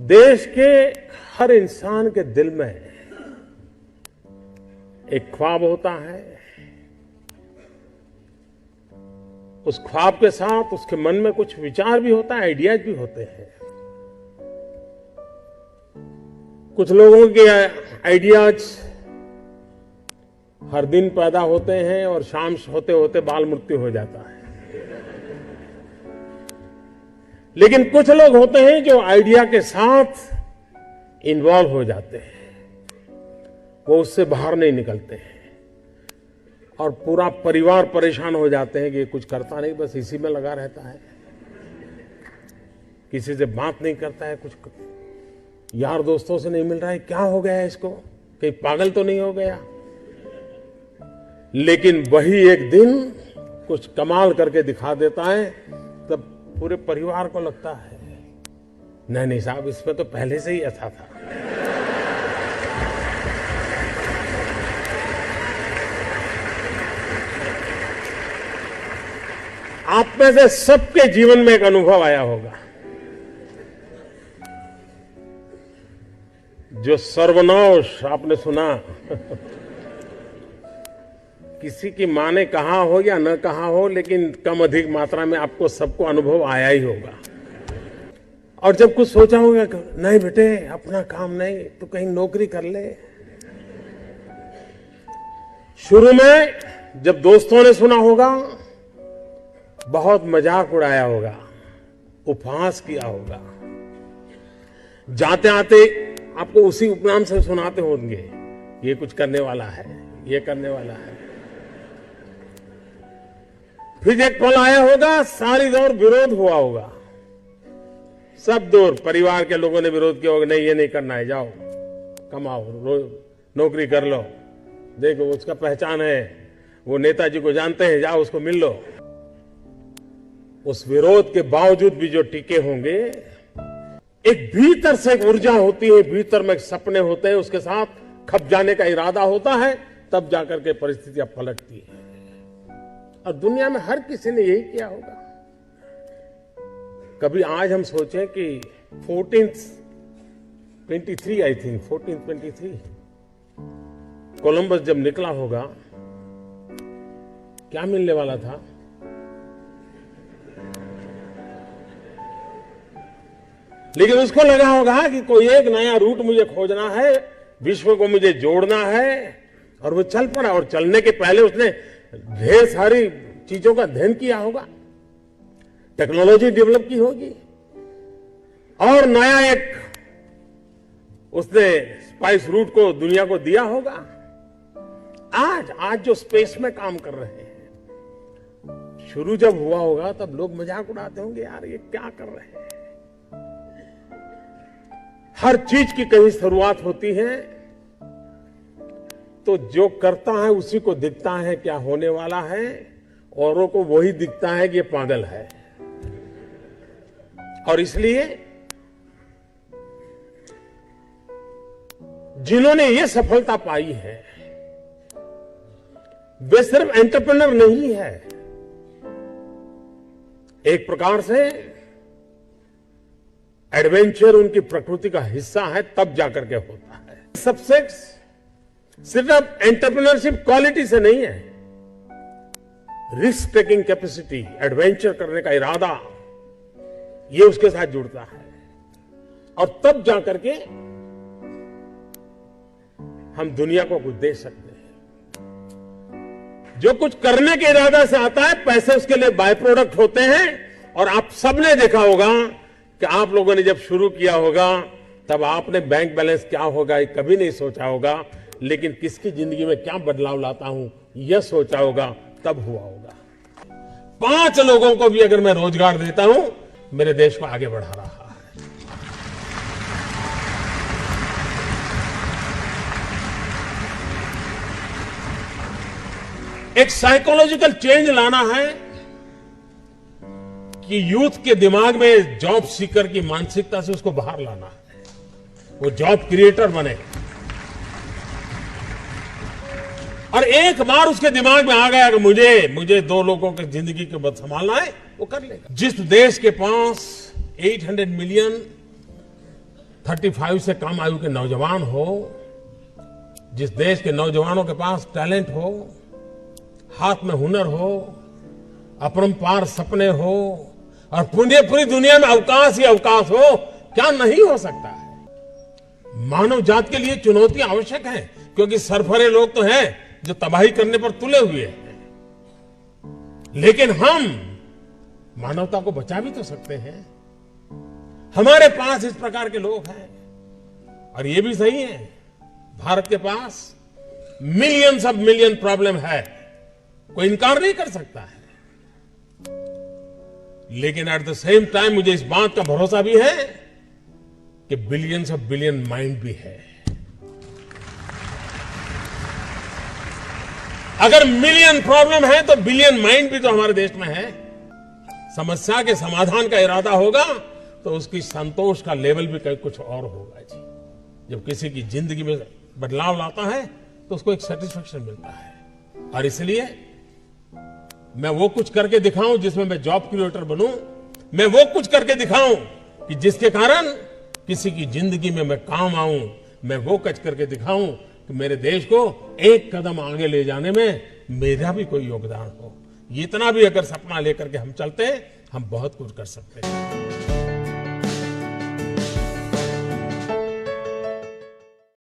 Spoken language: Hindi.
देश के हर इंसान के दिल में एक ख्वाब होता है। उस ख्वाब के साथ उसके मन में कुछ विचार भी होता है, आइडियाज भी होते हैं। कुछ लोगों के आइडियाज हर दिन पैदा होते हैं और शाम होते होते बाल मृत्यु हो जाता है। लेकिन कुछ लोग होते हैं जो आइडिया के साथ इन्वॉल्व हो जाते हैं, वो उससे बाहर नहीं निकलते हैं और पूरा परिवार परेशान हो जाते हैं कि ये कुछ करता नहीं, बस इसी में लगा रहता है, किसी से बात नहीं करता है, कुछ यार दोस्तों से नहीं मिल रहा है, क्या हो गया है इसको, कहीं पागल तो नहीं हो गया। लेकिन वही एक दिन कुछ कमाल करके दिखा देता है, तब पूरे परिवार को लगता है नहीं साहब, इसमें तो पहले से ही ऐसा था। आप में से सबके जीवन में एक अनुभव आया होगा, जो सर्वनाश आपने सुना किसी की मां ने कहा हो या न कहा हो, लेकिन कम अधिक मात्रा में आपको सबको अनुभव आया ही होगा। और जब कुछ सोचा होगा, नहीं बेटे अपना काम नहीं, तो कहीं नौकरी कर ले। शुरू में जब दोस्तों ने सुना होगा, बहुत मजाक उड़ाया होगा, उपहास किया होगा, जाते आते आपको उसी उपनाम से सुनाते होंगे, ये कुछ करने वाला है, ये करने वाला है। फिर एक पल आया होगा, सारी दौर विरोध हुआ होगा, सब दौर परिवार के लोगों ने विरोध किया होगा, नहीं ये नहीं करना है, जाओ कमाओ, नौकरी कर लो, देखो उसका पहचान है, वो नेताजी को जानते हैं, जाओ उसको मिल लो। उस विरोध के बावजूद भी जो टिके होंगे, एक भीतर से एक ऊर्जा होती है, भीतर में सपने होते हैं, उसके साथ खप जाने का इरादा होता है, तब जाकर के परिस्थितियां पलटती है। और दुनिया में हर किसी ने यही किया होगा। कभी आज हम सोचें कि 1423 आई थिंक 1423 कोलंबस जब निकला होगा, क्या मिलने वाला था? लेकिन उसको लगा होगा कि कोई एक नया रूट मुझे खोजना है, विश्व को मुझे जोड़ना है, और वो चल पड़ा। और चलने के पहले उसने ढेर सारी चीजों का अध्ययन किया होगा, टेक्नोलॉजी डेवलप की होगी, और नया एक उसने स्पाइस रूट को दुनिया को दिया होगा। आज जो स्पेस में काम कर रहे हैं, शुरू जब हुआ होगा तब लोग मजाक उड़ाते होंगे, यार ये क्या कर रहे हैं। हर चीज की कहीं शुरुआत होती है, तो जो करता है उसी को दिखता है क्या होने वाला है, औरों को वही दिखता है कि ये पागल है। और इसलिए जिन्होंने ये सफलता पाई है, वे सिर्फ एंटरप्रेन्योर नहीं है, एक प्रकार से एडवेंचर उनकी प्रकृति का हिस्सा है, तब जाकर के होता है। सक्सेस सिर्फ एंटरप्रेन्योरशिप क्वालिटी से नहीं है, रिस्क टेकिंग कैपेसिटी, एडवेंचर करने का इरादा, ये उसके साथ जुड़ता है। और तब जाकर के हम दुनिया को कुछ दे सकते हैं। जो कुछ करने के इरादा से आता है, पैसे उसके लिए बाय प्रोडक्ट होते हैं। और आप सबने देखा होगा कि आप लोगों ने जब शुरू किया होगा, तब आपने बैंक बैलेंस क्या होगा ये कभी नहीं सोचा होगा, लेकिन किसकी जिंदगी में क्या बदलाव लाता हूं यह सोचा होगा, तब हुआ होगा। 5 लोगों को भी अगर मैं रोजगार देता हूं, मेरे देश को आगे बढ़ा रहा है। एक साइकोलॉजिकल चेंज लाना है कि यूथ के दिमाग में जॉब सीकर की मानसिकता से उसको बाहर लाना है, वो जॉब क्रिएटर बने। और एक बार उसके दिमाग में आ गया कि मुझे 2 लोगों की जिंदगी को बस संभालना है, वो कर लेगा। जिस देश के पास 800 मिलियन 35 से कम आयु के नौजवान हो, जिस देश के नौजवानों के पास टैलेंट हो, हाथ में हुनर हो, अपरंपार सपने हो और पूरी दुनिया में अवकाश ही अवकाश हो, क्या नहीं हो सकता है। मानव जात के लिए चुनौतियां आवश्यक हैं, क्योंकि सरफरे लोग तो हैं जो तबाही करने पर तुले हुए हैं, लेकिन हम मानवता को बचा भी तो सकते हैं। हमारे पास इस प्रकार के लोग हैं और ये भी सही है, भारत के पास मिलियंस ऑफ मिलियन प्रॉब्लम है, कोई इनकार नहीं कर सकता है। लेकिन एट द सेम टाइम मुझे इस बात का भरोसा भी है कि बिलियंस ऑफ बिलियन माइंड भी है। अगर मिलियन प्रॉब्लम है तो बिलियन माइंड भी तो हमारे देश में है। समस्या के समाधान का इरादा होगा तो उसकी संतोष का लेवल भी कहीं कुछ और होगा जी। जब किसी की जिंदगी में बदलाव लाता है तो उसको एक सेटिस्फेक्शन मिलता है। और इसलिए मैं वो कुछ करके दिखाऊं जिसमें मैं जॉब क्रिएटर बनूं, मैं वो कुछ करके दिखाऊं कि जिसके कारण किसी की जिंदगी में मैं काम आऊं, मैं वो कुछ करके दिखाऊं कि मेरे देश को एक कदम आगे ले जाने में मेरा भी कोई योगदान हो। इतना भी अगर सपना लेकर के हम चलते हैं, हम बहुत कुछ कर सकते हैं।